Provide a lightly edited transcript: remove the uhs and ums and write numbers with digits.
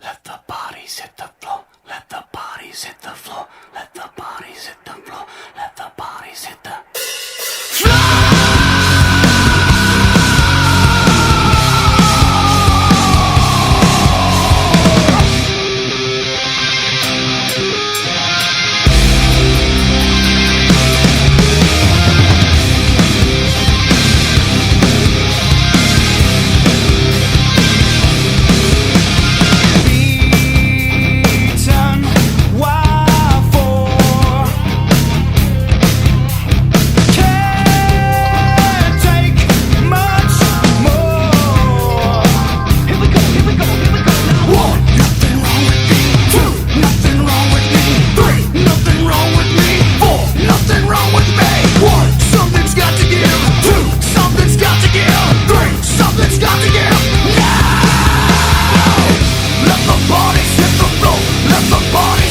Let the bodies hit the floor. Let the bodies hit the floor. Let the bodies hit the floor. Let the bodies hit the let the bodies hit the floor. Let the bodies